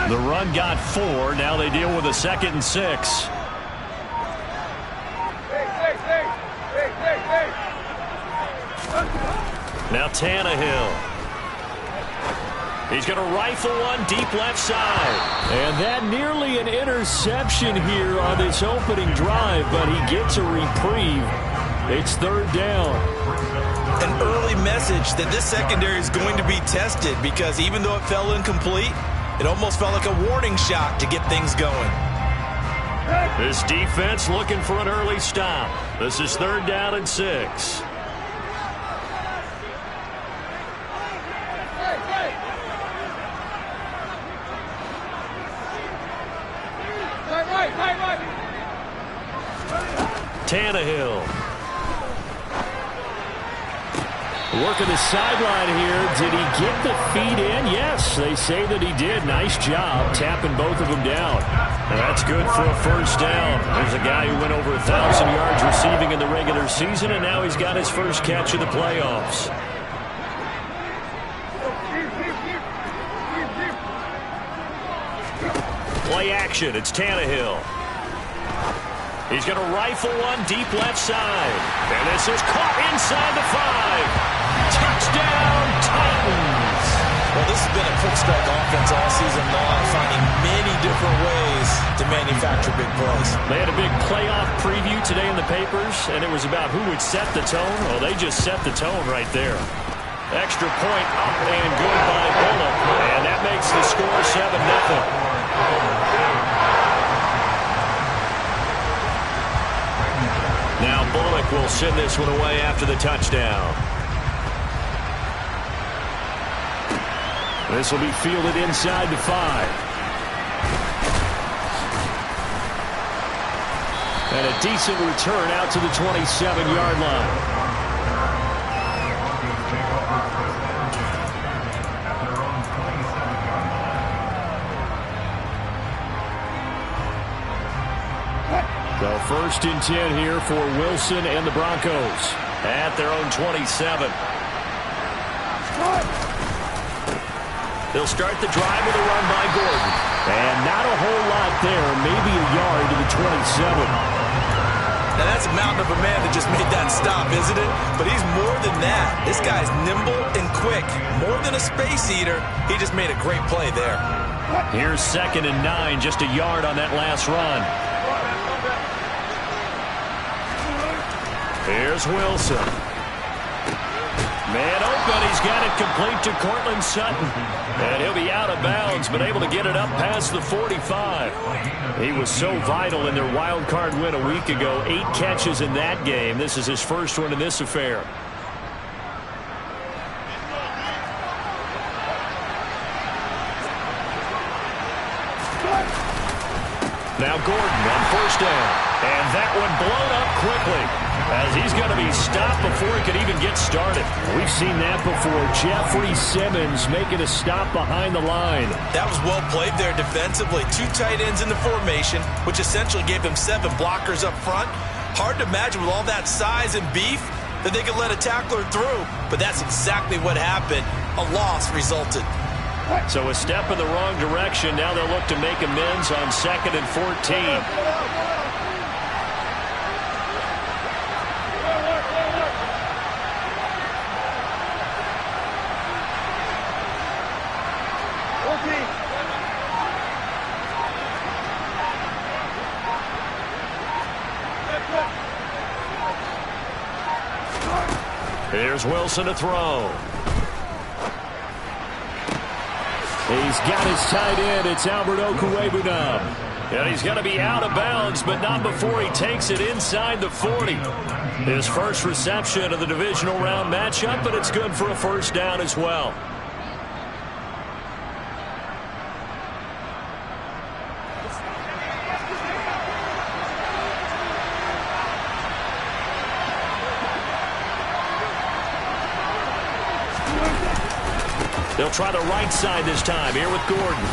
The run got 4. Now they deal with a 2nd and 6. Now Tannehill. He's going to rifle one deep left side. And that nearly an interception here on this opening drive, but he gets a reprieve. It's 3rd down. An early message that this secondary is going to be tested, because even though it fell incomplete, it almost felt like a warning shot to get things going. This defense looking for an early stop. This is 3rd down and 6. Tannehill. Working the sideline here. Did he get the feet in? Yes, they say that he did. Nice job tapping both of them down. That's good for a 1st down. There's a guy who went over 1,000 yards receiving in the regular season, and now he's got his first catch of the playoffs. Play action. It's Tannehill. He's going to rifle one deep left side. And this is caught inside the 5. Touchdown, Titans. Well, this has been a quick strike offense all season long, finding many different ways to manufacture big plays. They had a big playoff preview today in the papers, and it was about who would set the tone. Well, they just set the tone right there. Extra point up and good by Bullock. And that makes the score 7-0. Now Bullock will send this one away after the touchdown. This will be fielded inside the 5. And a decent return out to the 27-yard line. So 1st and 10 here for Wilson and the Broncos. At their own 27. They'll start the drive with a run by Gordon. And not a whole lot there. Maybe a yard to the 27. Now that's a mountain of a man that just made that stop, isn't it? But he's more than that. This guy's nimble and quick. More than a space eater. He just made a great play there. Here's 2nd and 9. Just a yard on that last run. Here's Wilson. Man open. He's got it complete to Cortland Sutton. And he'll be out of bounds, but able to get it up past the 45. He was so vital in their wild card win a week ago. 8 catches in that game. This is his first one in this affair. Now Gordon on 1st down. And that one blown up quickly, as he's going to be stopped before he could even get started. We've seen that before. Jeffrey Simmons making a stop behind the line. That was well played there defensively. 2 tight ends in the formation, which essentially gave them 7 blockers up front. Hard to imagine with all that size and beef that they could let a tackler through. But that's exactly what happened. A loss resulted. So a step in the wrong direction. Now they'll look to make amends on 2nd and 14. Here's Wilson to throw. He's got his tight end. It's Albert Okwuegbunam. And he's going to be out of bounds, but not before he takes it inside the 40. His first reception of the divisional round matchup, but it's good for a 1st down as well. They'll try the right side this time here with Gordon.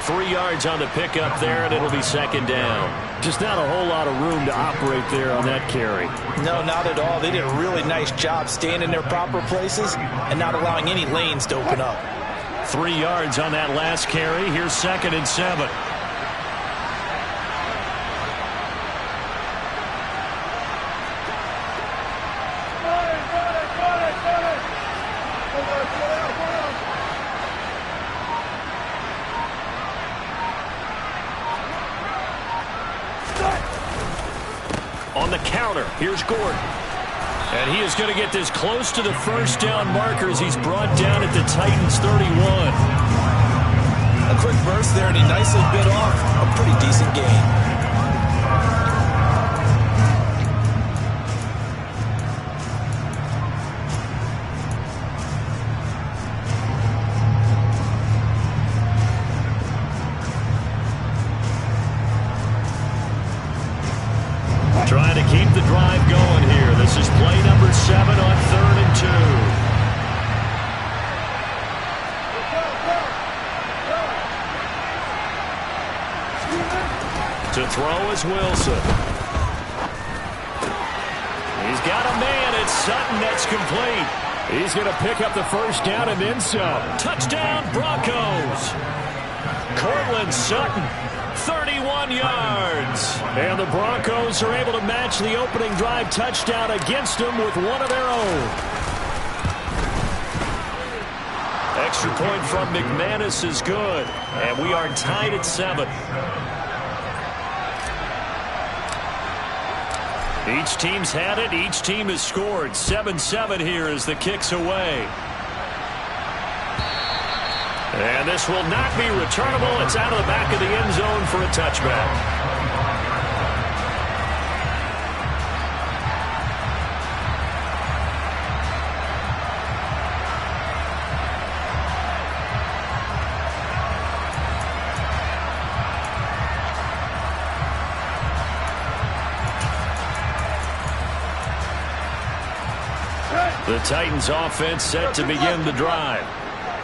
3 yards on the pickup there, and it'll be 2nd down. Just not a whole lot of room to operate there on that carry. No, not at all. They did a really nice job staying in their proper places and not allowing any lanes to open up. 3 yards on that last carry. Here's 2nd and 7. On the counter, here's Gordon. And he is going to get this close to the first down marker as he's brought down at the Titans 31. A quick burst there, and he nicely bit off a pretty decent gain. Trying to keep the drive going here. This is play number 7 on 3rd and 2. To throw is Wilson. He's got a man. It's Sutton. That's complete. He's going to pick up the first down and then some. Touchdown, Broncos. Cortland Sutton. 31 yards. And the Broncos are able to match the opening drive touchdown against them with one of their own. Extra point from McManus is good. And we are tied at 7. Each team's had it. Each team has scored. 7-7 here as the kick's away. And this will not be returnable. It's out of the back of the end zone for a touchback. The Titans offense set to begin the drive.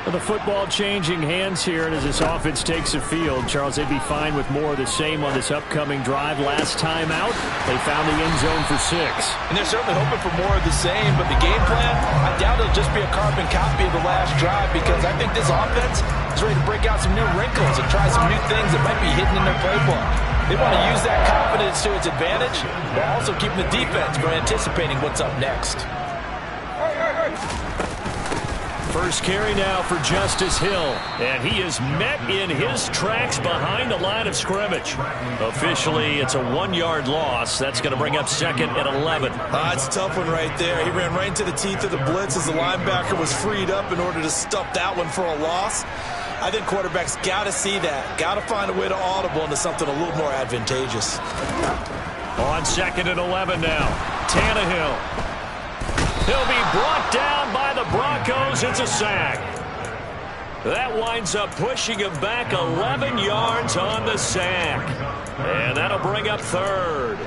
The football changing hands here, and as this offense takes the field, Charles, they'd be fine with more of the same on this upcoming drive. Last time out, they found the end zone for 6. And they're certainly hoping for more of the same, but the game plan, I doubt it'll just be a carbon copy of the last drive, because I think this offense is ready to break out some new wrinkles and try some new things that might be hidden in their playbook. They want to use that confidence to its advantage, while also keeping the defense from anticipating what's up next. First carry now for Justice Hill, and he is met in his tracks behind the line of scrimmage. Officially, it's a 1-yard loss. That's going to bring up 2nd and 11. It's a tough one right there. He ran right into the teeth of the blitz as the linebacker was freed up in order to stop that one for a loss. I think quarterbacks got to see that. Got to find a way to audible into something a little more advantageous. On 2nd and 11 now, Tannehill. He'll be brought down by the Broncos. It's a sack. That winds up pushing him back 11 yards on the sack. And that'll bring up 3rd.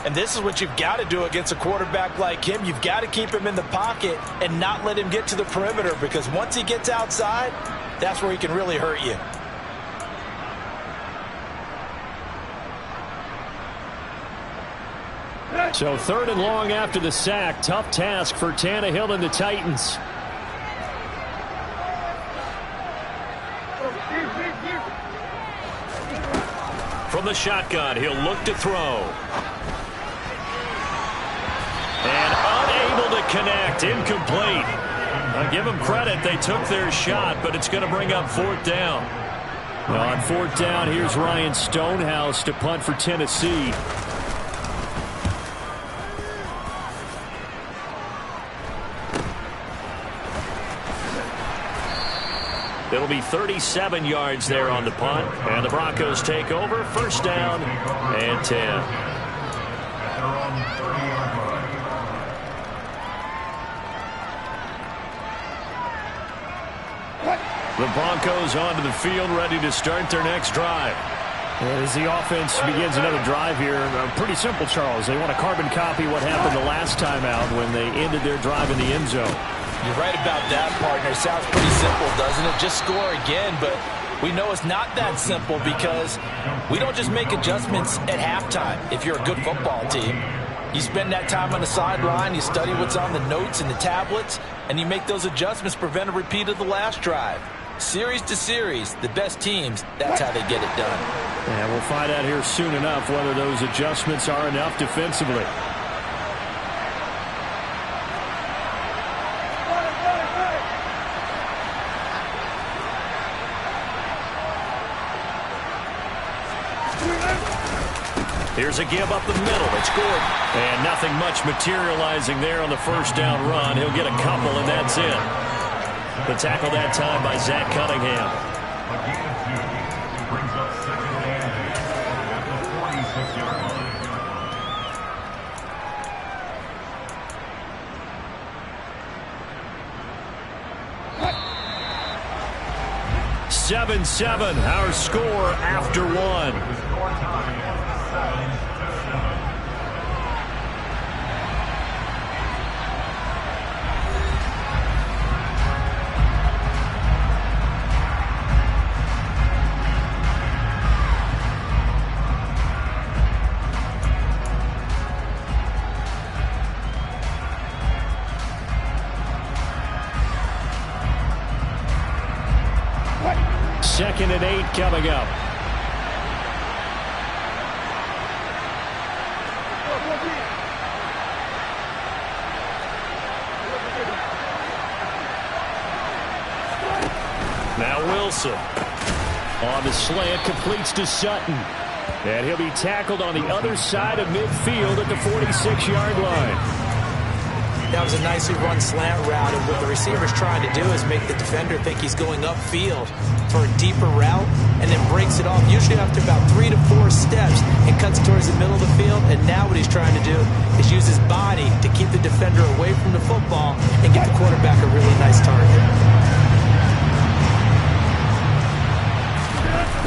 And this is what you've got to do against a quarterback like him. You've got to keep him in the pocket and not let him get to the perimeter, because once he gets outside, that's where he can really hurt you. So 3rd and long after the sack. Tough task for Tannehill and the Titans. From the shotgun, he'll look to throw. And unable to connect. Incomplete. I'll give them credit. They took their shot, but it's going to bring up 4th down. Now on 4th down, here's Ryan Stonehouse to punt for Tennessee. It'll be 37 yards there on the punt, and the Broncos take over. 1st down and 10. The Broncos onto the field, ready to start their next drive. As the offense begins another drive here, pretty simple, Charles. They want to carbon copy what happened the last time out when they ended their drive in the end zone. You're right about that, partner. Sounds pretty simple, doesn't it? Just score again, but we know it's not that simple, because we don't just make adjustments at halftime. If you're a good football team, you spend that time on the sideline, you study what's on the notes and the tablets, and you make those adjustments to prevent a repeat of the last drive. Series to series, the best teams, that's how they get it done. And we'll find out here soon enough whether those adjustments are enough defensively. Here's a give up the middle. It's good. And nothing much materializing there on the first down run. He'll get a couple, and that's it. The tackle that time by Zach Cunningham. Brings up second and 8 at the 46-yard line. 7-7, our score after one. Score time, 7-7. Second and 8 coming up. Now Wilson on the slant, completes to Sutton. And he'll be tackled on the other side of midfield at the 46-yard line. That was a nicely run slant route, and what the receiver's trying to do is make the defender think he's going upfield for a deeper route, and then breaks it off, usually after about 3 to 4 steps, and cuts towards the middle of the field. And now what he's trying to do is use his body to keep the defender away from the football and get the quarterback a really nice target.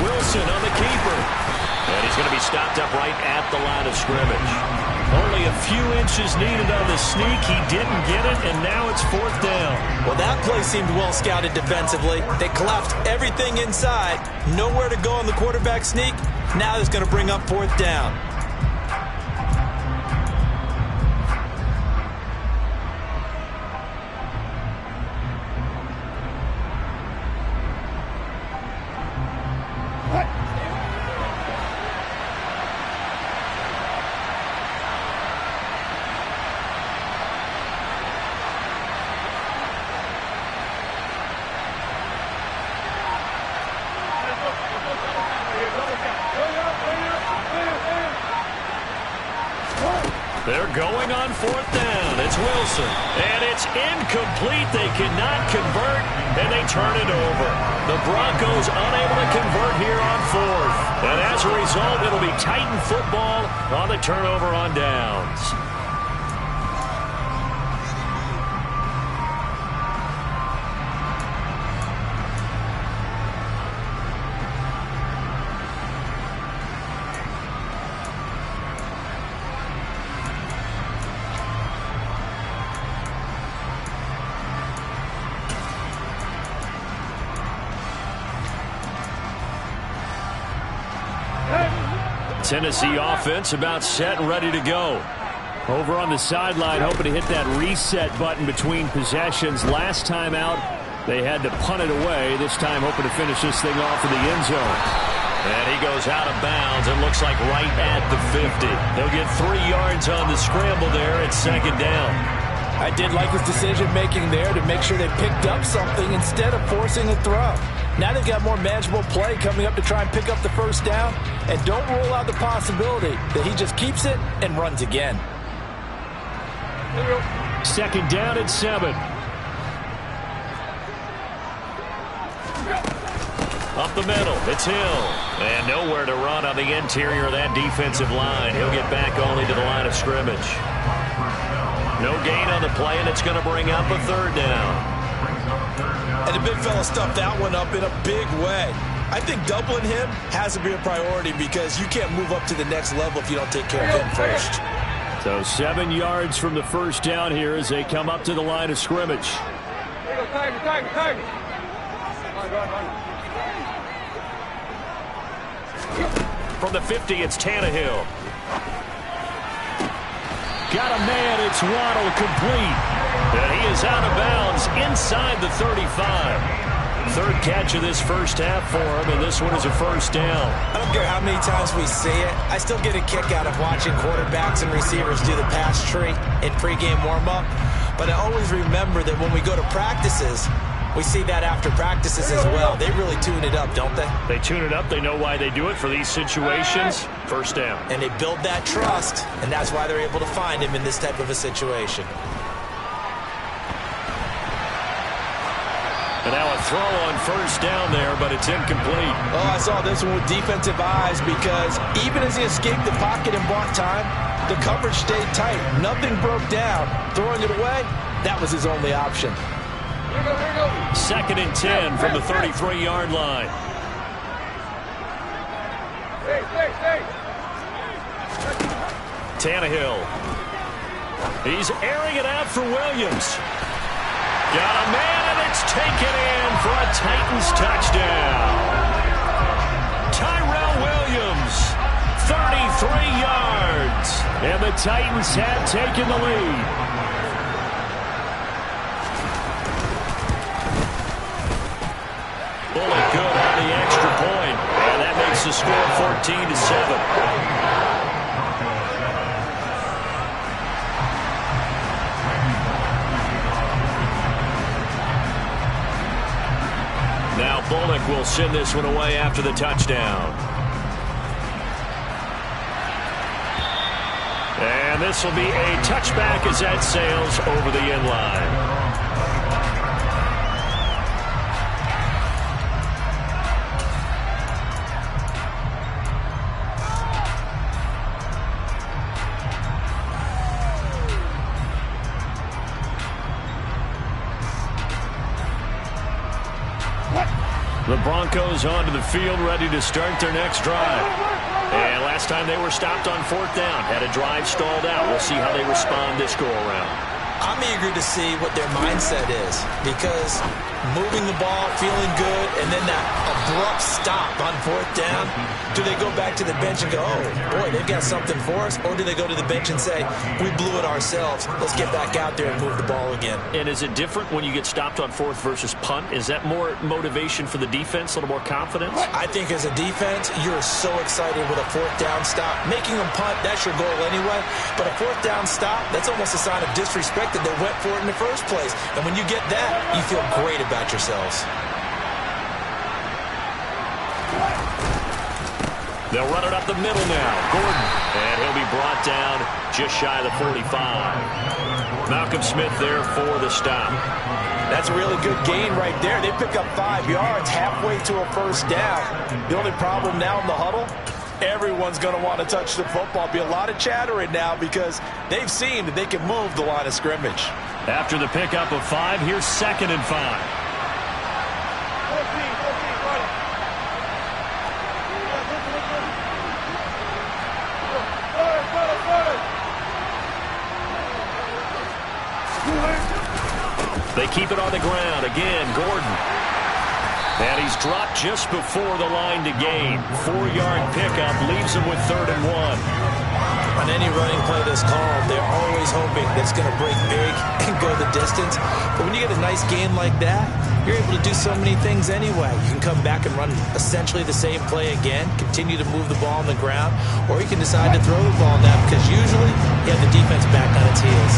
Wilson on the keeper. And he's going to be stopped up right at the line of scrimmage. Only a few inches needed on the sneak. He didn't get it, and now it's fourth down. Well, that play seemed well scouted defensively. They collapsed everything inside. Nowhere to go on the quarterback sneak. Now it's going to bring up fourth down. They're going on fourth down. It's Wilson. And it's incomplete. They cannot convert, and they turn it over. The Broncos unable to convert here on fourth. And as a result, it'll be Titan football on the turnover on downs. Tennessee offense about set and ready to go. Over on the sideline, hoping to hit that reset button between possessions. Last time out, they had to punt it away. This time, hoping to finish this thing off in the end zone. And he goes out of bounds. It looks like right at the 50. He'll get 3 yards on the scramble there at second down. I did like his decision-making there to make sure they picked up something instead of forcing a throw. Now they've got more manageable play coming up to try and pick up the first down. And don't rule out the possibility that he just keeps it and runs again. Second down at 7. Up the middle, it's Hill. And nowhere to run on the interior of that defensive line. He'll get back only to the line of scrimmage. No gain on the play, and it's going to bring up a third down. And the big fella stuffed that one up in a big way. I think doubling him has to be a priority because you can't move up to the next level if you don't take care of him first. So 7 yards from the first down here as they come up to the line of scrimmage. From the 50, it's Tannehill. Got a man, it's Waddle, complete. And he is out of bounds inside the 35. Third catch of this first half for him, and this one is a first down. I don't care how many times we see it. I still get a kick out of watching quarterbacks and receivers do the pass tree in pregame warm-up. But I always remember that when we go to practices, we see that after practices as well. They really tune it up, don't they? They tune it up. They know why they do it for these situations. First down. And they build that trust, and that's why they're able to find him in this type of a situation. And now a throw on first down there, but it's incomplete. Oh, I saw this one with defensive eyes because even as he escaped the pocket and bought time, the coverage stayed tight. Nothing broke down. Throwing it away, that was his only option. Second and 10 from the 33-yard line. Tannehill. He's airing it out for Williams. Got a man, and it's taken in for a Titans touchdown. Tyrell Williams, 33 yards. And the Titans have taken the lead. Bullet good on the extra point. And that makes the score 14-7. Now Bullock will send this one away after the touchdown. And this will be a touchback as that sails over the end line. The Broncos onto the field, ready to start their next drive. And last time they were stopped on fourth down, had a drive stalled out. We'll see how they respond this go-around. I'm eager to see what their mindset is because moving the ball, feeling good, and then that abrupt stop on fourth down, do they go back to the bench and go, oh, boy, they've got something for us? Or do they go to the bench and say, we blew it ourselves. Let's get back out there and move the ball again. And is it different when you get stopped on fourth versus punt? Is that more motivation for the defense, a little more confidence? I think as a defense, you're so excited with a fourth down stop. Making them punt, that's your goal anyway. But a fourth down stop, that's almost a sign of disrespect that they went for it in the first place. And when you get that, you feel great about yourselves. They'll run it up the middle now. Gordon. And he'll be brought down just shy of the 45. Malcolm Smith there for the stop. That's a really good gain right there. They pick up 5 yards halfway to a first down. The only problem now in the huddle, everyone's going to want to touch the football. Be a lot of chattering now because they've seen that they can move the line of scrimmage. After the pickup of 5, here's 2nd and 5. They keep it on the ground. Again, Gordon. And he's dropped just before the line to gain. 4-yard pickup leaves him with 3rd and 1. On any running play that's called, they're always hoping that it's going to break big and go the distance. But when you get a nice gain like that, you're able to do so many things anyway. You can come back and run essentially the same play again, continue to move the ball on the ground, or you can decide to throw the ball now because usually you have the defense back on its heels.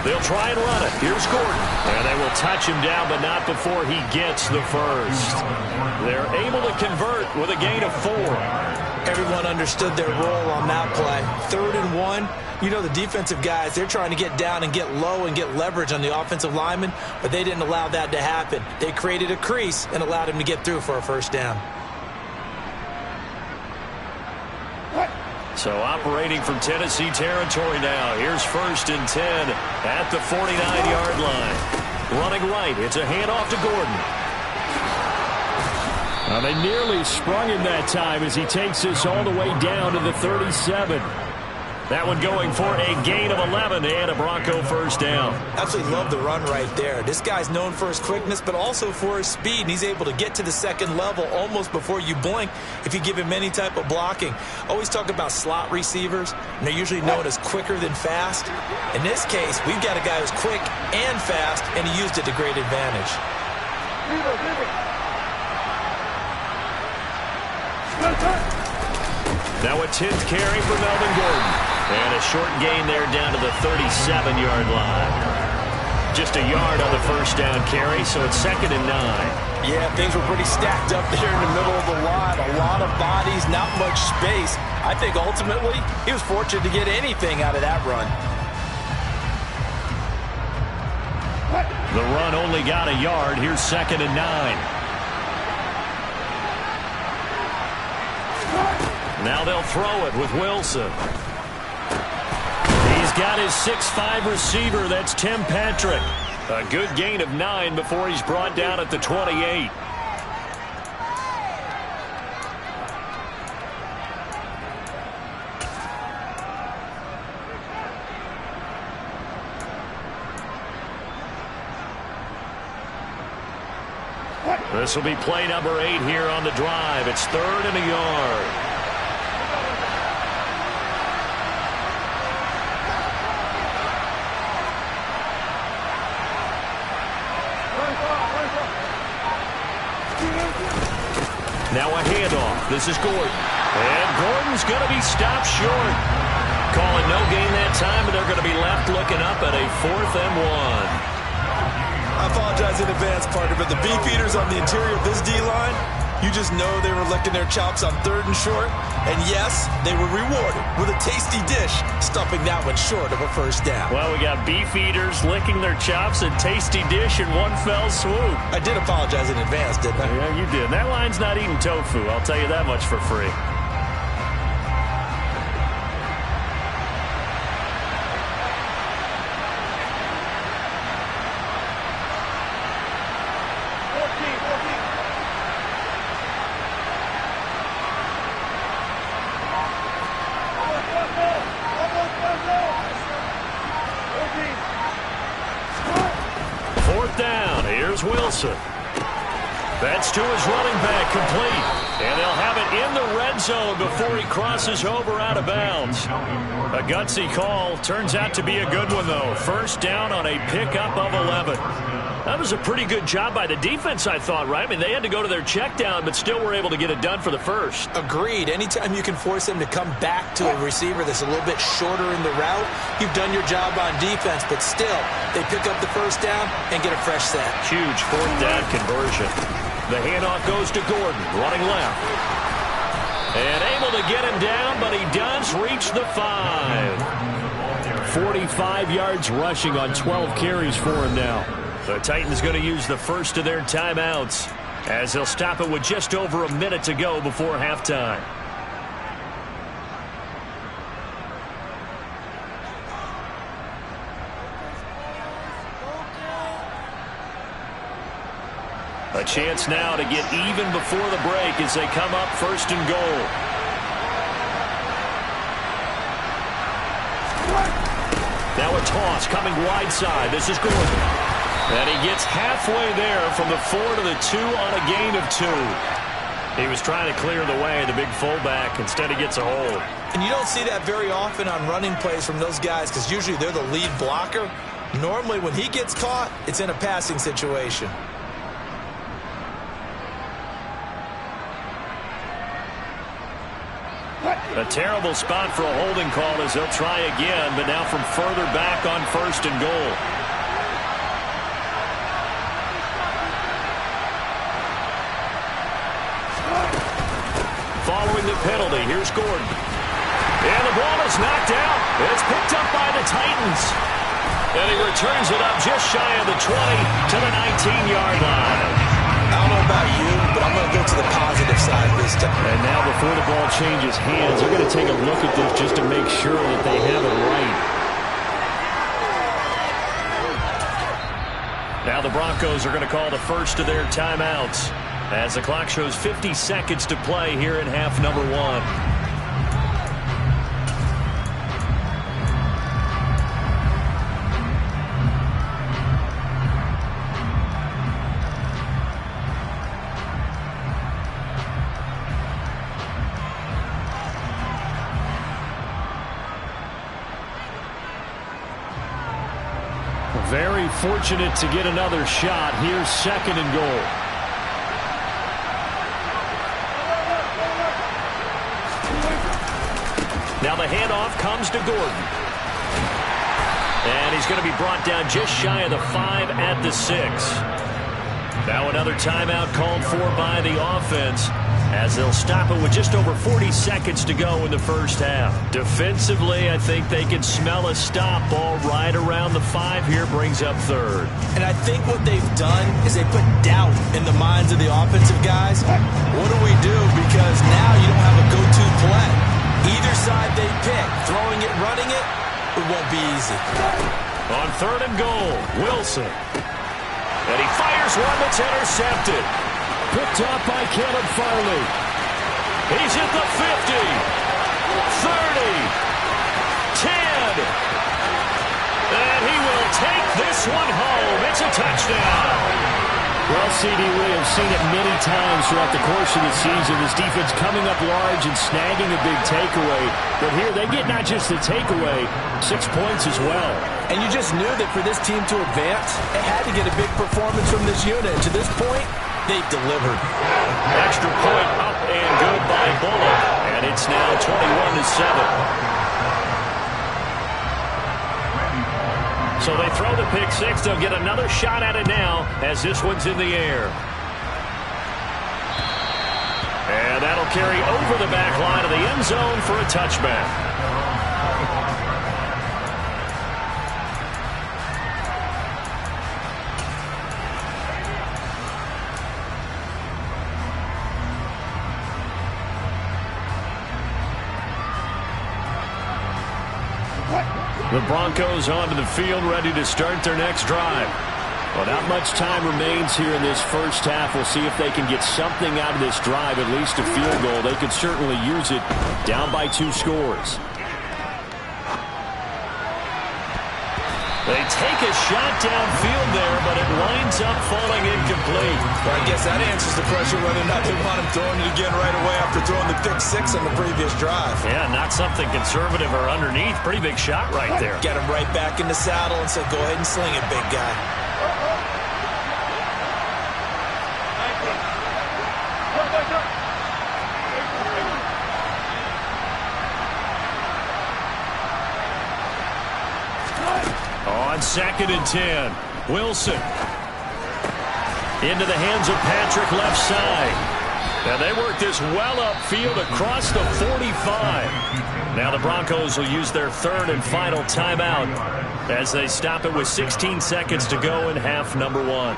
They'll try and run it. Here's Gordon. And they will touch him down, but not before he gets the first. They're able to convert with a gain of 4. Everyone understood their role on that play. 3rd and 1. You know, the defensive guys, they're trying to get down and get low and get leverage on the offensive lineman, but they didn't allow that to happen. They created a crease and allowed him to get through for a first down. So operating from Tennessee territory now. Here's 1st and 10 at the 49-yard line. Running right. It's a handoff to Gordon. Now they nearly sprung him that time as he takes this all the way down to the 37. That one going for a gain of 11 and a Bronco first down. Absolutely love the run right there. This guy's known for his quickness, but also for his speed. And he's able to get to the second level almost before you blink if you give him any type of blocking. Always talk about slot receivers, and they're usually known as quicker than fast. In this case, we've got a guy who's quick and fast, and he used it to great advantage. Now a 10th carry for Melvin Gordon. And a short gain there down to the 37-yard line. Just a yard on the first down carry, so it's 2nd and 9. Yeah, things were pretty stacked up there in the middle of the line. A lot of bodies, not much space. I think ultimately he was fortunate to get anything out of that run. The run only got a yard. Here's 2nd and 9. Now they'll throw it with Wilson. He's got his 6'5 receiver. That's Tim Patrick. A good gain of 9 before he's brought down at the 28. This will be play number 8 here on the drive. It's 3rd and a yard. Now a handoff. This is Gordon. And Gordon's going to be stopped short. Calling no gain that time, and they're going to be left looking up at a 4th and 1. I apologize in advance, partner, but the beefeaters on the interior of this D-line, you just know they were licking their chops on 3rd and short. And yes, they were rewarded with a tasty dish, stuffing that one short of a first down. Well, we got beefeaters licking their chops and tasty dish in one fell swoop. I did apologize in advance, didn't I? Yeah, you did. That line's not eating tofu. I'll tell you that much for free. Wilson. That's to his running back, complete. And they'll have it in the red zone before he crosses over out of bounds. A gutsy call. Turns out to be a good one, though. First down on a pickup of 11. That was a pretty good job by the defense, I thought, right? I mean, they had to go to their check down, but still were able to get it done for the first. Agreed. Anytime you can force them to come back to a receiver that's a little bit shorter in the route, you've done your job on defense, but still, they pick up the first down and get a fresh set. Huge 4th down conversion. The handoff goes to Gordon, running left. And able to get him down, but he does reach the 5. 45 yards rushing on 12 carries for him now. The Titans going to use the first of their timeouts as they'll stop it with just over a minute to go before halftime. A chance now to get even before the break as they come up 1st and goal. Now a toss coming wide side. This is Gordon. And he gets halfway there from the 4 to the 2 on a gain of 2. He was trying to clear the way, the big fullback. Instead, he gets a hold. And you don't see that very often on running plays from those guys because usually they're the lead blocker. Normally, when he gets caught, it's in a passing situation. A terrible spot for a holding call as they'll try again, but now from further back on 1st and goal. Following the penalty, here's Gordon. And the ball is knocked out. It's picked up by the Titans. And he returns it up just shy of the 20 to the 19-yard line. I don't know about you, but I'm going to go to the positive side this time. And now before the ball changes hands, they're going to take a look at this just to make sure that they have it right. Now the Broncos are going to call the first of their timeouts as the clock shows 50 seconds to play here in half number 1. Very fortunate to get another shot. Here's 2nd and goal. Now the handoff comes to Gordon. And he's going to be brought down just shy of the 5 at the 6. Now another timeout called for by the offense, as they'll stop it with just over 40 seconds to go in the first half. Defensively, I think they can smell a stop. Ball right around the 5 here, brings up 3rd. And I think what they've done is they put doubt in the minds of the offensive guys. What do we do? Because now you don't have a go-to play. Either side they pick, throwing it, running it, it won't be easy. On 3rd and goal, Wilson. And he fires one that's intercepted. Picked up by Caleb Farley. He's at the 50, 30, 10. And he will take this one home. It's a touchdown. Well, CD, we have seen it many times throughout the course of the season. This defense coming up large and snagging a big takeaway. But here they get not just the takeaway, 6 points as well. And you just knew that for this team to advance, it had to get a big performance from this unit. And to this point, they've delivered. Extra point up and good by Bullock. And it's now 21-7. So they throw the pick 6. They'll get another shot at it now as this one's in the air. And that'll carry over the back line of the end zone for a touchback. The Broncos onto the field, ready to start their next drive. Well, not much time remains here in this first half. We'll see if they can get something out of this drive, at least a field goal. They could certainly use it, down by 2 scores. They take a shot downfield there, but it winds up falling incomplete. Well, I guess that answers the question whether or not they want him throwing it again right away after throwing the pick 6 on the previous drive. Yeah, not something conservative or underneath. Pretty big shot right there. Get him right back in the saddle and say, go ahead and sling it, big guy. On 2nd and 10, Wilson. Into the hands of Patrick left side. And they work this well upfield across the 45. Now the Broncos will use their 3rd and final timeout as they stop it with 16 seconds to go in half number 1.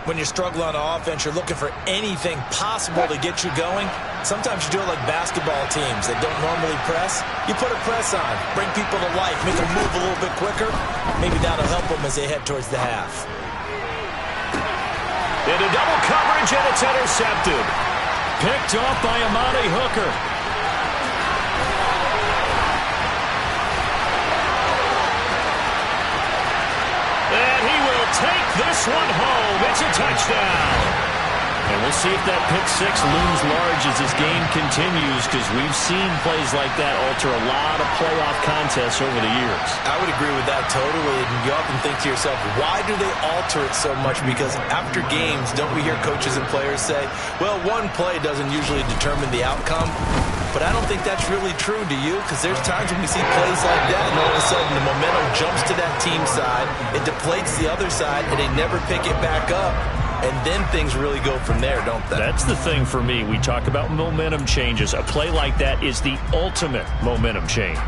When you struggle on offense, you're looking for anything possible to get you going. Sometimes you do it like basketball teams that don't normally press. You put a press on, bring people to life, make them move a little bit quicker. Maybe that'll help them as they head towards the half. Into double coverage, and it's intercepted. Picked off by Amani Hooker. And he will take this one home. It's a touchdown. And we'll see if that pick 6 looms large as this game continues, because we've seen plays like that alter a lot of playoff contests over the years. I would agree with that totally. And you often think to yourself, why do they alter it so much? Because after games, don't we hear coaches and players say, well, one play doesn't usually determine the outcome. But I don't think that's really true, do you? Because there's times when we see plays like that, and all of a sudden the momentum jumps to that team side, it deflates the other side, and they never pick it back up. And then things really go from there, don't they? That's the thing for me. We talk about momentum changes. A play like that is the ultimate momentum change.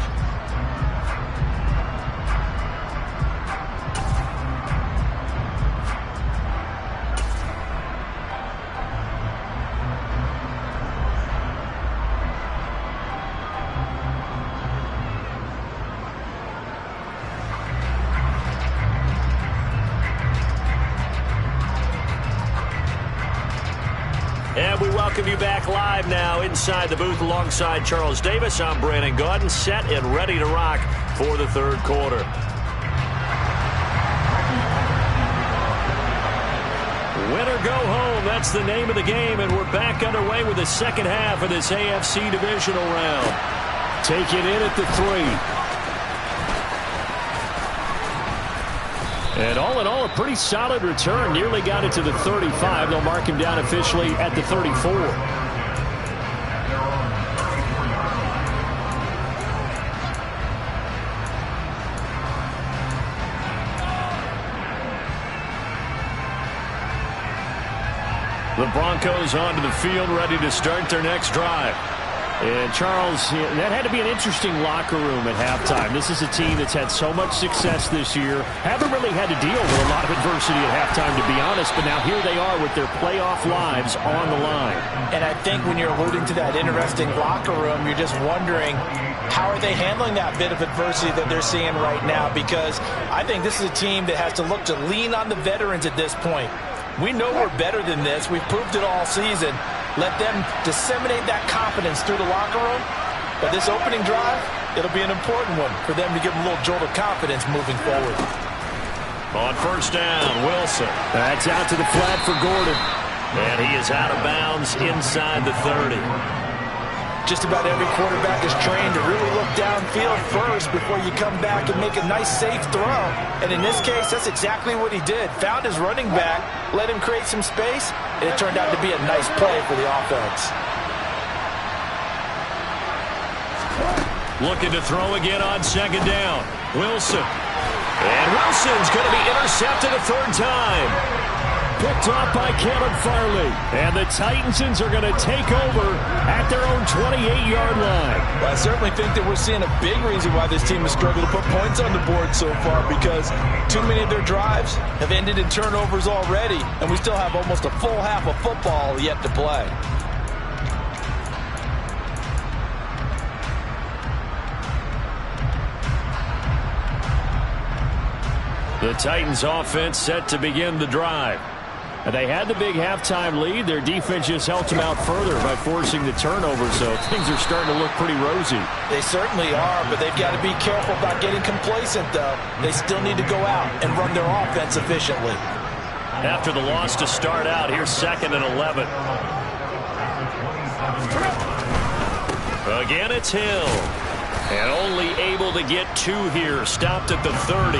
And we welcome you back live now inside the booth alongside Charles Davis. I'm Brandon Gaudin, set and ready to rock for the 3rd quarter. Win or go home, that's the name of the game, and we're back underway with the second half of this AFC divisional round. Take it in at the 3. And all in all, a pretty solid return. Nearly got it to the 35. They'll mark him down officially at the 34. The Broncos onto the field, ready to start their next drive. And Charles, that had to be an interesting locker room at halftime. This is a team that's had so much success this year. Haven't really had to deal with a lot of adversity at halftime, to be honest. But now here they are with their playoff lives on the line. And I think when you're alluding to that interesting locker room, you're just wondering, how are they handling that bit of adversity that they're seeing right now? Because I think this is a team that has to look to lean on the veterans at this point. We know we're better than this. We've proved it all season. Let them disseminate that confidence through the locker room. But this opening drive, it'll be an important one for them to give them a little jolt of confidence moving forward. On first down, Wilson. That's out to the flat for Gordon. And he is out of bounds inside the 30. Just about every quarterback is trained to really look downfield first before you come back and make a nice, safe throw. And in this case, that's exactly what he did. Found his running back, let him create some space, and it turned out to be a nice play for the offense. Looking to throw again on second down. Wilson. And Wilson's going to be intercepted a third time. Picked off by Kevin Farley. And the Titans are going to take over at their own 28-yard line. Well, I certainly think that we're seeing a big reason why this team has struggled to put points on the board so far, because too many of their drives have ended in turnovers already, and we still have almost a full half of football yet to play. The Titans offense set to begin the drive. They had the big halftime lead. Their defense just helped them out further by forcing the turnover, so things are starting to look pretty rosy. They certainly are, but they've got to be careful about getting complacent, though. They still need to go out and run their offense efficiently. After the loss to start out, here's 2nd and 11. Again, it's Hill. And only able to get 2 here. Stopped at the 30.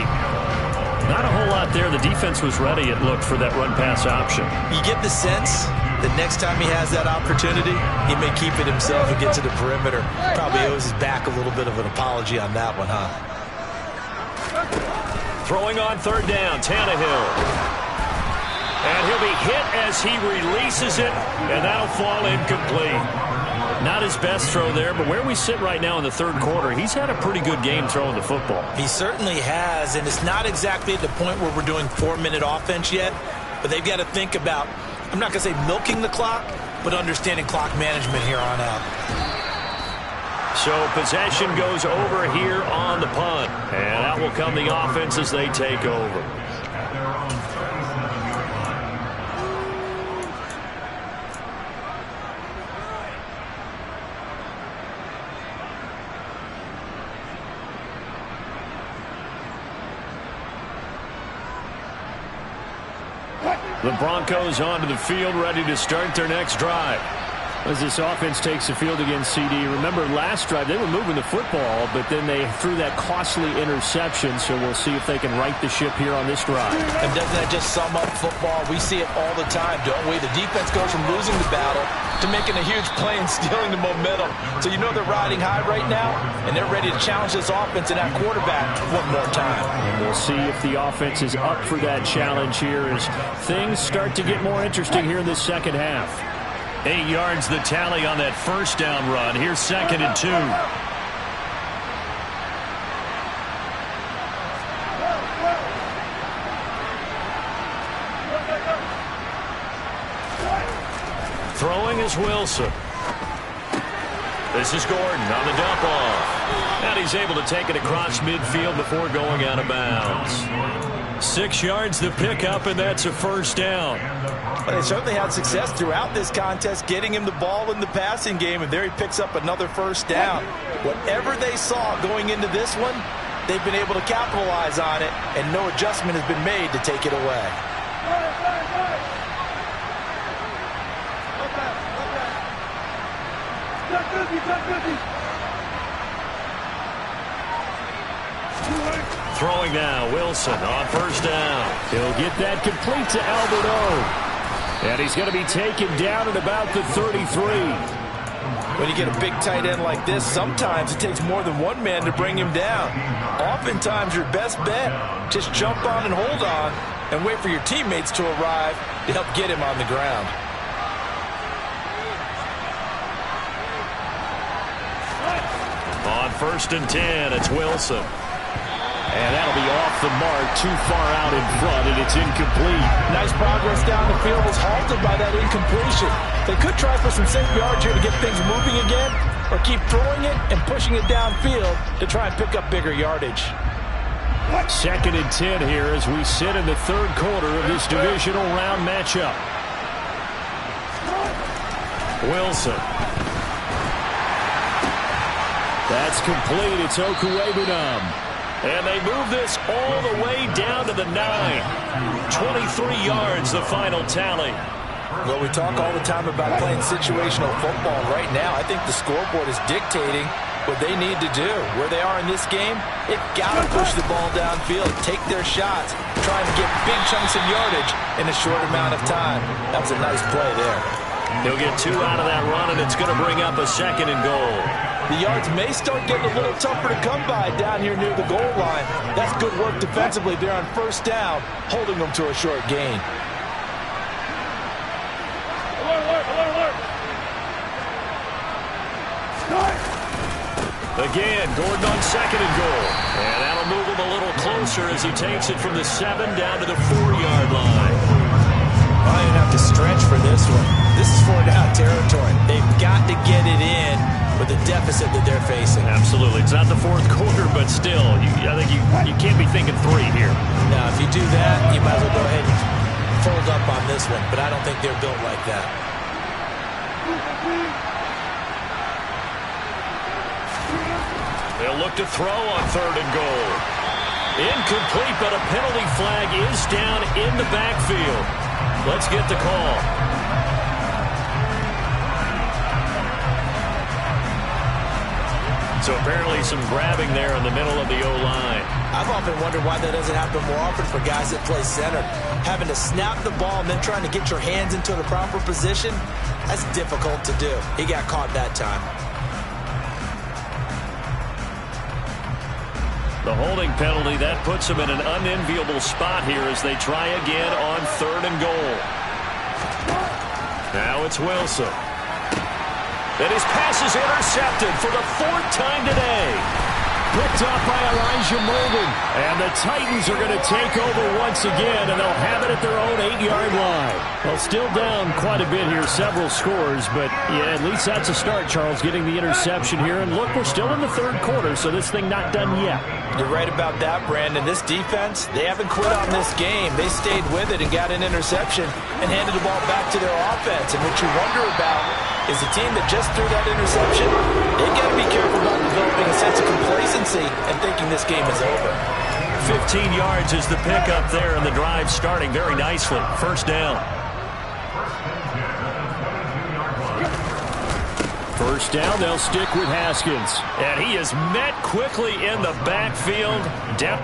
Not a whole lot there. The defense was ready, it looked, for that run-pass option. You get the sense that next time he has that opportunity, he may keep it himself and get to the perimeter. Probably owes his back a little bit of an apology on that one, huh? Throwing on third down, Tannehill. And he'll be hit as he releases it, and that'll fall incomplete. Not his best throw there, but where we sit right now in the third quarter, he's had a pretty good game throwing the football. He certainly has, and it's not exactly at the point where we're doing 4-minute offense yet, but they've got to think about, I'm not going to say milking the clock, but understanding clock management here on out. So possession goes over here on the punt, and out will come the offense as they take over. The Broncos onto the field, ready to start their next drive. As this offense takes the field against CD, remember last drive they were moving the football, but then they threw that costly interception, so we'll see if they can right the ship here on this drive. And doesn't that just sum up football? We see it all the time, don't we? The defense goes from losing the battle to making a huge play and stealing the momentum. So you know they're riding high right now, and they're ready to challenge this offense and that quarterback one more time. And we'll see if the offense is up for that challenge here as things start to get more interesting here in this second half. 8 yards the tally on that first down run. Here's 2nd and 2. Throwing is Wilson. This is Gordon on the dump off. And he's able to take it across midfield before going out of bounds. 6 yards the pickup, and that's a first down. But they certainly had success throughout this contest getting him the ball in the passing game, and there he picks up another first down. Whatever they saw going into this one, they've been able to capitalize on it, and no adjustment has been made to take it away. throwing now. Wilson on first down. He'll get that complete to Albert O. And he's going to be taken down at about the 33. When you get a big tight end like this, sometimes it takes more than one man to bring him down. Oftentimes, your best bet, just jump on and hold on and wait for your teammates to arrive to help get him on the ground. On first and 10, it's Wilson. And that'll be off the mark, too far out in front, and it's incomplete. Nice progress down the field was halted by that incompletion. They could try for some safe yards here to get things moving again, or keep throwing it and pushing it downfield to try and pick up bigger yardage. Second and 10 here as we sit in the third quarter of this divisional round matchup. Wilson. That's complete. It's Okuwebunam. And they move this all the way down to the 9. 23 yards, the final tally. Well, we talk all the time about playing situational football. Right now, I think the scoreboard is dictating what they need to do. Where they are in this game, they've got to push the ball downfield, take their shots, trying to get big chunks of yardage in a short amount of time. That was a nice play there. He'll get 2 out of that run, and it's going to bring up a second and goal. The yards may start getting a little tougher to come by down here near the goal line. That's good work defensively there on first down, holding them to a short gain. Again, Gordon on second and goal. And that'll move him a little closer as he takes it from the 7 down to the 4-yard line. I didn't have to stretch for this one. This is 4-down territory. They've got to get it in with the deficit that they're facing. Absolutely. It's not the fourth quarter, but still, I think you can't be thinking 3 here. Now, if you do that, you might as well go ahead and fold up on this one, but I don't think they're built like that. They'll look to throw on third and goal. Incomplete, but a penalty flag is down in the backfield. Let's get the call. So apparently some grabbing there in the middle of the O-line. I've often wondered why that doesn't happen more often for guys that play center. Having to snap the ball and then trying to get your hands into the proper position, that's difficult to do. He got caught that time. The holding penalty, that puts him in an unenviable spot here as they try again on third and goal. Now it's Wilson. And his pass is intercepted for the 4th time today. Picked up by Elijah Molden. And the Titans are going to take over once again, and they'll have it at their own 8-yard line. Well, still down quite a bit here, several scores, but yeah, at least that's a start, Charles, getting the interception here. And look, we're still in the third quarter, so this thing not done yet. You're right about that, Brandon. This defense, they haven't quit on this game. They stayed with it and got an interception and handed the ball back to their offense. And what you wonder about is a team that just threw that interception, they've got to be careful about developing a sense of complacency and thinking this game is over. 15 yards is the pickup there, and the drive starting very nicely. First down. First down, they'll stick with Haskins. And he is met quickly in the backfield. Down.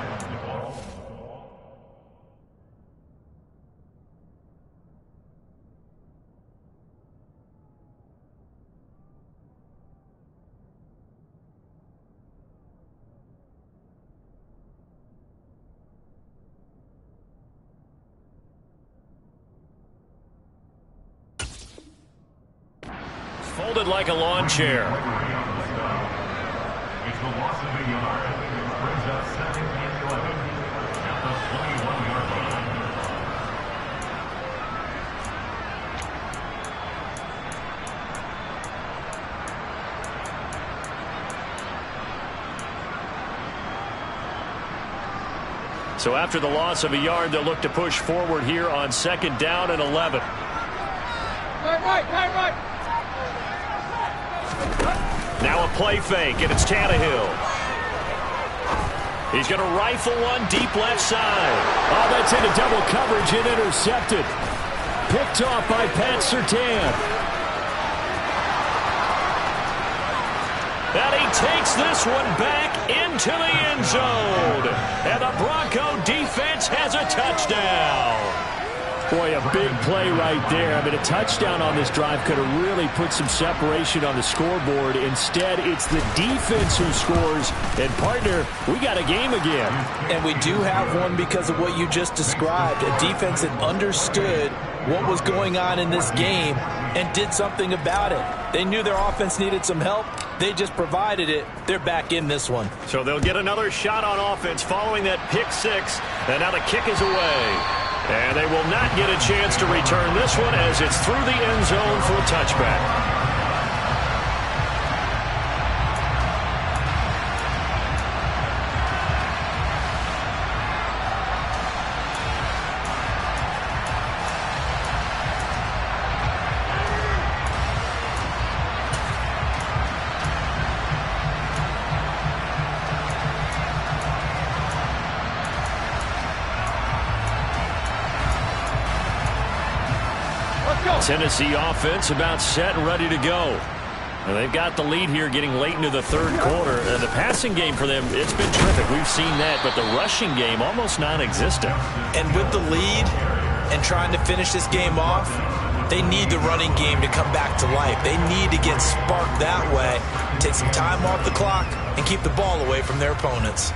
Folded like a lawn chair. It's the loss of a yard. Brings up 2nd and 11 at the 21-yard line. So after the loss of a yard, they'll look to push forward here on 2nd down and 11. Right. Now a play fake, and it's Tannehill. He's going to rifle one deep left side. Oh, that's into double coverage and intercepted. Picked off by Pat Surtain. That 18 takes this one back into the end zone. And the Bronco defense has a touchdown. Boy, a big play right there. I mean, a touchdown on this drive could have really put some separation on the scoreboard. Instead, it's the defense who scores. And, partner, we got a game again. And we do have one because of what you just described. A defense that understood what was going on in this game and did something about it. They knew their offense needed some help. They just provided it. They're back in this one. So they'll get another shot on offense following that pick six. And now the kick is away. And they will not get a chance to return this one as it's through the end zone for a touchback. Tennessee offense about set and ready to go. And they've got the lead here getting late into the third quarter. And the passing game for them, it's been terrific. We've seen that, but the rushing game almost non-existent. And with the lead and trying to finish this game off, they need the running game to come back to life. They need to get sparked that way, take some time off the clock, and keep the ball away from their opponents.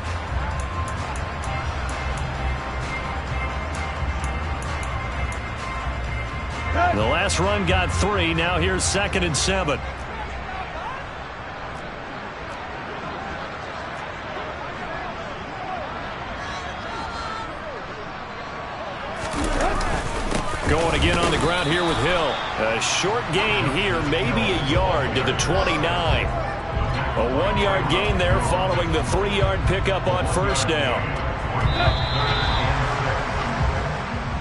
The last run got 3. Now here's 2nd and 7. Going again on the ground here with Hill. A short gain here, maybe a yard to the 29. A 1-yard gain there following the 3-yard pickup on first down.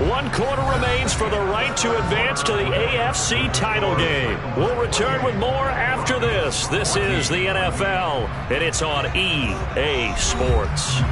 1 quarter remains for the right to advance to the AFC title game. We'll return with more after this. This is the NFL, and it's on EA Sports.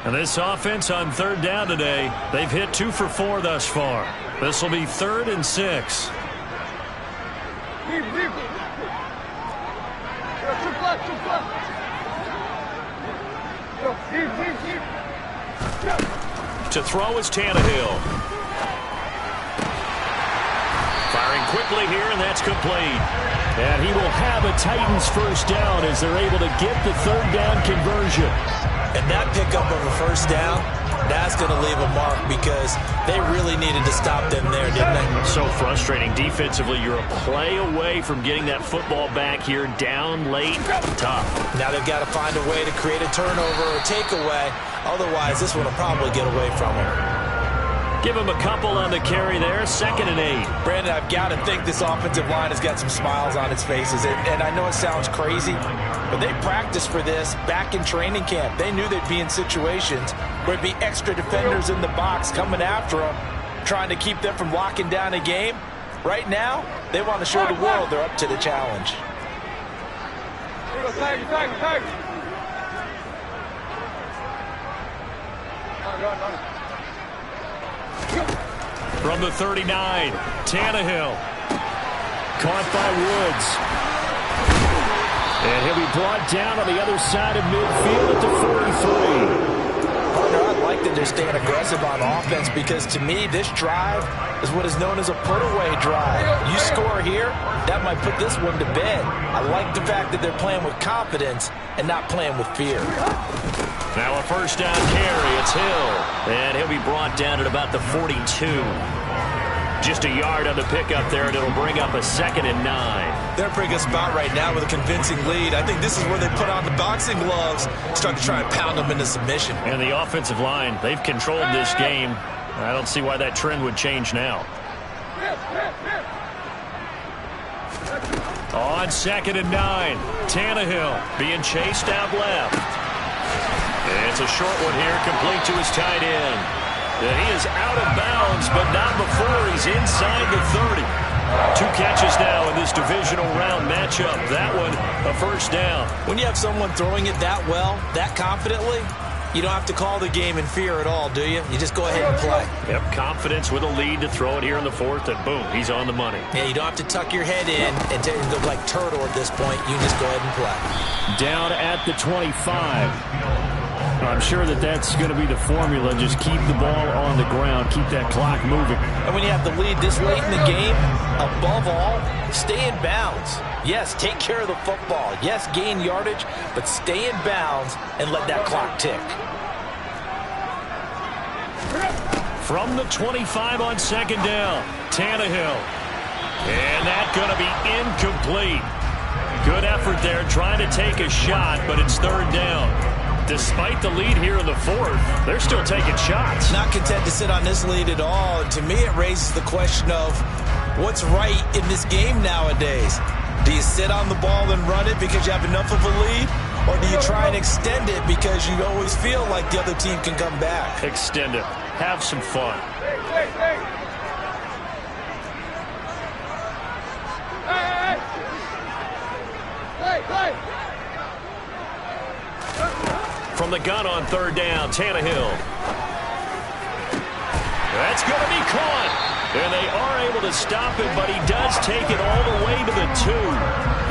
And this offense on 3rd down today, they've hit 2 for 4 thus far. This will be 3rd and 6. To throw is Tannehill. Firing quickly here, and that's complete. And he will have a Titans first down as they're able to get the 3rd down conversion. And that pickup of a first down, that's going to leave a mark because they really needed to stop them there, didn't they? So frustrating. Defensively, you're a play away from getting that football back here down late. Tough. Now they've got to find a way to create a turnover or takeaway. Otherwise, this one will probably get away from them. Give him a couple on the carry there. 2nd and 8. Brandon, I've got to think this offensive line has got some smiles on its faces. And I know it sounds crazy, but they practiced for this back in training camp. They knew they'd be in situations where there'd be extra defenders in the box coming after them, trying to keep them from locking down a game. Right now, they want to show the world they're up to the challenge. From the 39, Tannehill. Caught by Woods. And he'll be brought down on the other side of midfield at the 43. Partner, I like that they're staying aggressive on offense because to me, this drive is what is known as a put-away drive. You score here, that might put this one to bed. I like the fact that they're playing with confidence and not playing with fear. Now a first down carry. It's Hill. And he'll be brought down at about the 42. Just a yard on the pickup there, and it'll bring up a 2nd and 9. They're in a pretty good spot right now with a convincing lead. I think this is where they put on the boxing gloves, start to try and pound them into submission. And the offensive line, they've controlled this game. I don't see why that trend would change now. On 2nd and 9, Tannehill being chased out left. And it's a short one here, complete to his tight end. And he is out of bounds, but not before he's inside the 30. 2 catches now in this divisional round match. matchup. That one, a first down. When you have someone throwing it that well, that confidently, you don't have to call the game in fear at all, do you? You just go ahead and play. Yep, confidence with a lead to throw it here in the fourth, and boom, he's on the money. Yeah, you don't have to tuck your head in and look like turtle at this point. You can just go ahead and play. Down at the 25. I'm sure that's going to be the formula. Just keep the ball on the ground. Keep that clock moving. And when you have the lead this late in the game, above all, stay in bounds. Yes, take care of the football. Yes, gain yardage, but stay in bounds and let that clock tick. From the 25 on second down, Tannehill. And that's going to be incomplete. Good effort there trying to take a shot, but it's third down. Despite the lead here in the fourth, they're still taking shots. Not content to sit on this lead at all. And to me, it raises the question of what's right in this game nowadays. Do you sit on the ball and run it because you have enough of a lead? Or do you try and extend it because you always feel like the other team can come back? Extend it. Have some fun. From the gun on third down, Tannehill. That's going to be caught. And they are able to stop him, but he does take it all the way to the 2.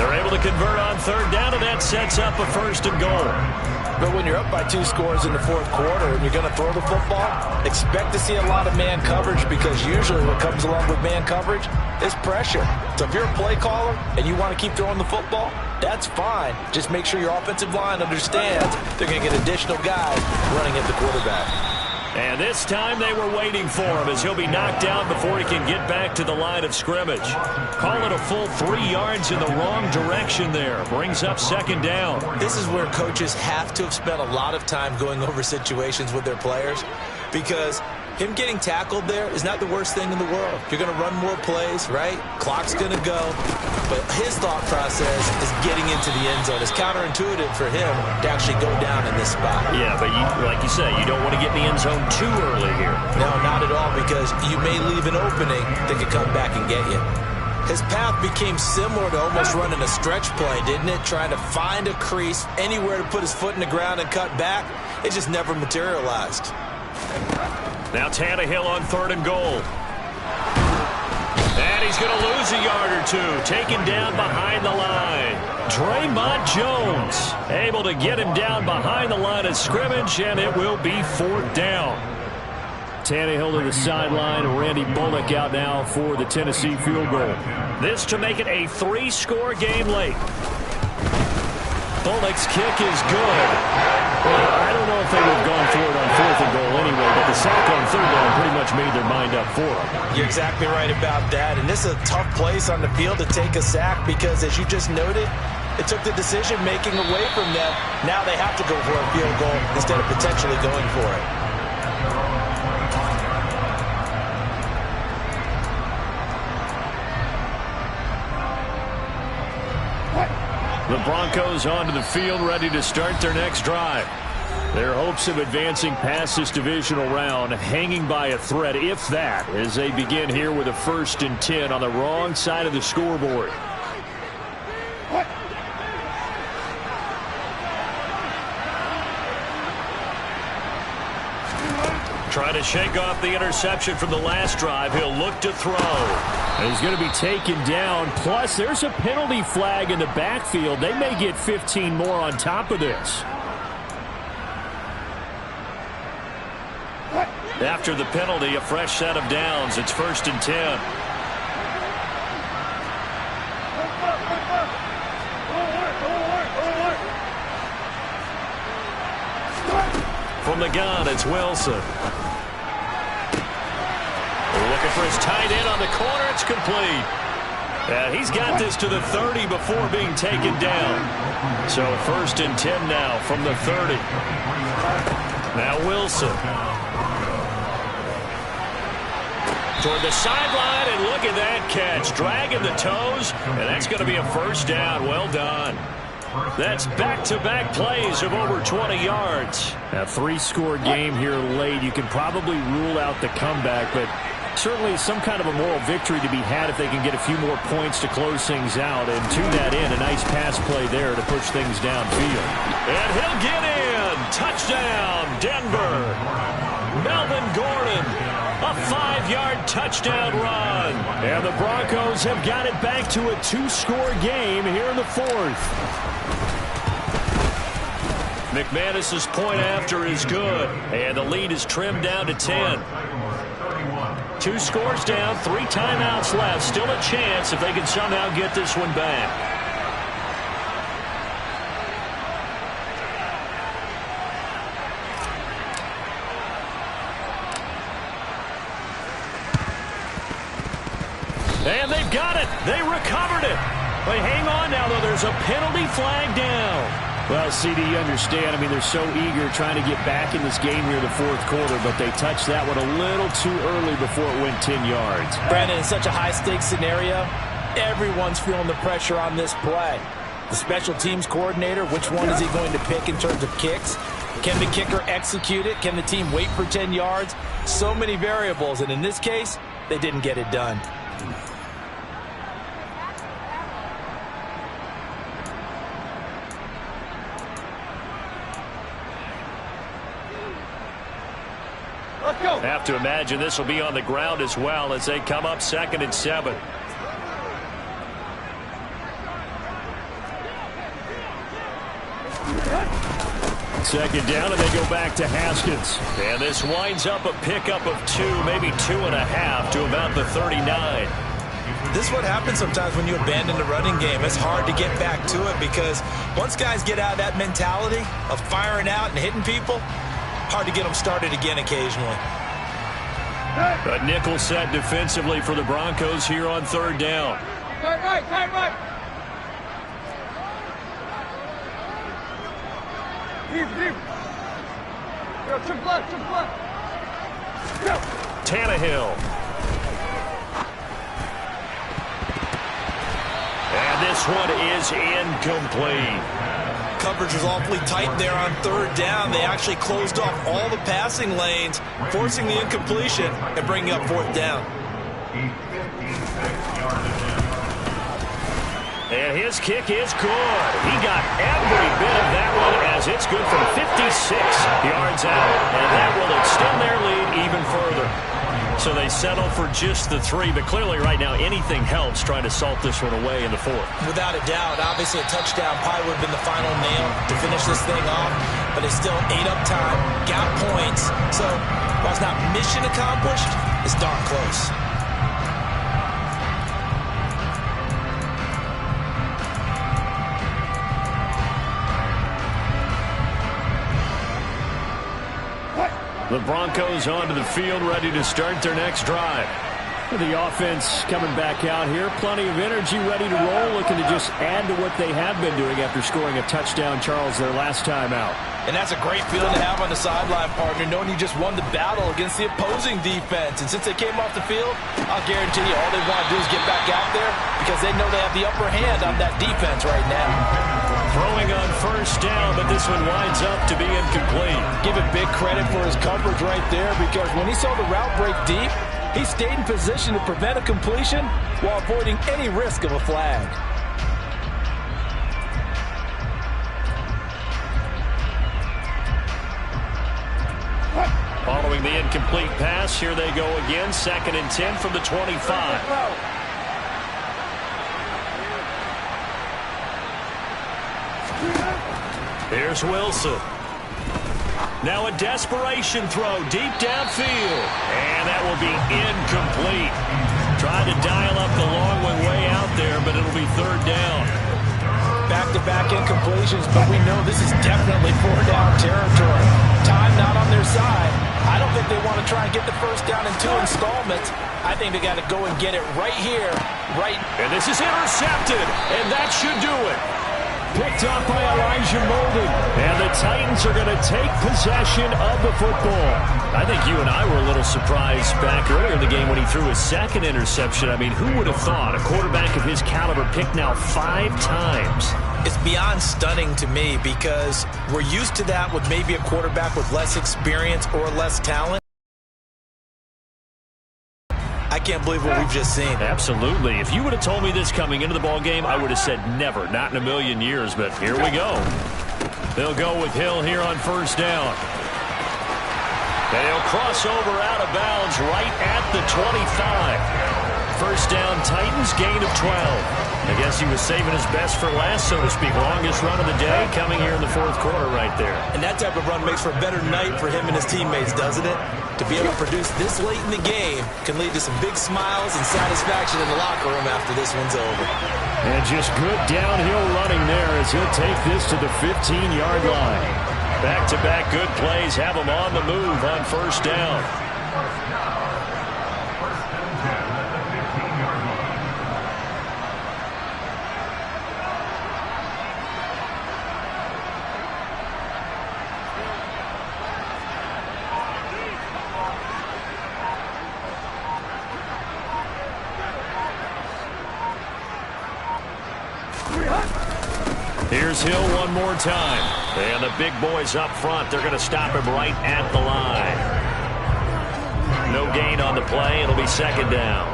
They're able to convert on third down, and that sets up a first and goal. But when you're up by 2 scores in the fourth quarter and you're going to throw the football, expect to see a lot of man coverage, because usually what comes along with man coverage is pressure. So if you're a play caller and you want to keep throwing the football, that's fine. Just make sure your offensive line understands they're going to get additional guys running at the quarterback. And this time they were waiting for him as he'll be knocked down before he can get back to the line of scrimmage. Call it a full 3 yards in the wrong direction there. Brings up second down. This is where coaches have to have spent a lot of time going over situations with their players, because him getting tackled there is not the worst thing in the world. You're going to run more plays, right? Clock's going to go. But his thought process is getting into the end zone. It's counterintuitive for him to actually go down in this spot. Yeah, but like you said, you don't want to get in the end zone too early here. No, not at all, because you may leave an opening that could come back and get you. His path became similar to almost running a stretch play, didn't it? Trying to find a crease, anywhere to put his foot in the ground and cut back. It just never materialized. Now Tannehill on third and goal. And he's going to lose a yard or 2. Taken down behind the line. Draymond Jones able to get him down behind the line of scrimmage, and it will be fourth down. Tannehill to the sideline. Randy Bullock out now for the Tennessee field goal. This to make it a 3-score game late. Bullock's kick is good. Well, I don't know if they would have gone for it on fourth and goal anyway, but the sack on third down pretty much made their mind up for them. You're exactly right about that. And this is a tough place on the field to take a sack, because, as you just noted, it took the decision-making away from them. Now they have to go for a field goal instead of potentially going for it. The Broncos onto the field, ready to start their next drive. Their hopes of advancing past this divisional round hanging by a thread, if that, as they begin here with a 1st and 10 on the wrong side of the scoreboard. Trying to shake off the interception from the last drive. He'll look to throw. And he's going to be taken down. Plus, there's a penalty flag in the backfield. They may get 15 more on top of this. After the penalty, a fresh set of downs. It's 1st and 10. From the gun, it's Wilson. Looking for his tight end on the corner. It's complete. And he's got this to the 30 before being taken down. So 1st and 10 now from the 30. Now Wilson. Toward the sideline, and look at that catch. Dragging the toes, and that's going to be a first down. Well done. That's back-to-back plays of over 20 yards. A 3-score game here late. You can probably rule out the comeback, but Certainly some kind of a moral victory to be had if they can get a few more points to close things out. And to that end, a nice pass play there to push things downfield. And he'll get in. Touchdown, Denver. Melvin Gordon, a 5-yard touchdown run. And the Broncos have got it back to a 2-score game here in the 4th. McManus's point after is good. And the lead is trimmed down to 10. 2 scores down, 3 timeouts left. Still a chance if they can somehow get this one back. And they've got it. They recovered it. But hang on now, though. There's a penalty flag down. Well, CD, you understand. I mean, they're so eager trying to get back in this game here in the 4th quarter, but they touched that one a little too early before it went 10 yards. Brandon, in such a high-stakes scenario, everyone's feeling the pressure on this play. The special teams coordinator, which one is he going to pick in terms of kicks? Can the kicker execute it? Can the team wait for 10 yards? So many variables, and in this case, they didn't get it done. Have to imagine this will be on the ground as well as they come up 2nd and 7. Second down, and they go back to Haskins. And this winds up a pickup of 2, maybe 2.5 to about the 39. This is what happens sometimes when you abandon the running game. It's hard to get back to it because once guys get out of that mentality of firing out and hitting people, hard to get them started again occasionally. A nickel set defensively for the Broncos here on 3rd down. Tight right. Deep. Yo, chip left. Tannehill. And this one is incomplete. Coverage was awfully tight there on 3rd down. They actually closed off all the passing lanes, forcing the incompletion and bringing up 4th down. And his kick is good. He got every bit of that one as it's good from 56 yards out. And that will extend their lead even further. So they settle for just the 3, but clearly right now anything helps trying to salt this one away in the 4th. Without a doubt, obviously a touchdown probably would have been the final nail to finish this thing off, but it's still ate up time, got points. So while it's not mission accomplished, it's darn close. The Broncos onto the field, ready to start their next drive. The offense coming back out here. Plenty of energy, ready to roll, looking to just add to what they have been doing after scoring a touchdown, Charles, their last time out. And that's a great feeling to have on the sideline, partner, knowing you just won the battle against the opposing defense. And since they came off the field, I'll guarantee you all they want to do is get back out there because they know they have the upper hand on that defense right now. Throwing on 1st down, but this one winds up to be incomplete. Give it big credit for his coverage right there because when he saw the route break deep, he stayed in position to prevent a completion while avoiding any risk of a flag. Following the incomplete pass, here they go again. 2nd and 10 from the 25. Here's Wilson. Now a desperation throw deep downfield. And that will be incomplete. Tried to dial up the long one way out there, but it'll be 3rd down. Back-to-back incompletions, but we know this is definitely 4th-down territory. Time not on their side. I don't think they want to try and get the 1st down in 2 installments. I think they got to go and get it right here, right. And this is intercepted, and that should do it. Picked up by Elijah Molden. And the Titans are going to take possession of the football. I think you and I were a little surprised back earlier in the game when he threw his 2nd interception. I mean, who would have thought a quarterback of his caliber picked now 5 times? It's beyond stunning to me because we're used to that with maybe a quarterback with less experience or less talent. can't believe what we've just seen. Absolutely. If you would have told me this coming into the ball game, I would have said never, not in a million years, but here we go. They'll go with Hill here on first down. And he'll cross over out of bounds right at the 25. First down, Titans, gain of 12. I guess he was saving his best for last, so to speak. Longest run of the day coming here in the fourth quarter right there. And that type of run makes for a better night for him and his teammates, doesn't it? To be able to produce this late in the game can lead to some big smiles and satisfaction in the locker room after this one's over. And just good downhill running there as he'll take this to the 15-yard line. Back-to-back good plays have him on the move on first down. Here's Hill one more time. And the big boys up front, they're going to stop him right at the line. No gain on the play. It'll be second down.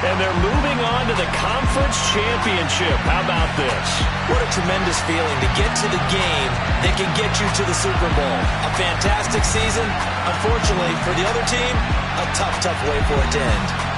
And they're moving on to the conference championship. How about this? What a tremendous feeling to get to the game that can get you to the Super Bowl. A fantastic season. Unfortunately, for the other team, a tough, tough way for it to end.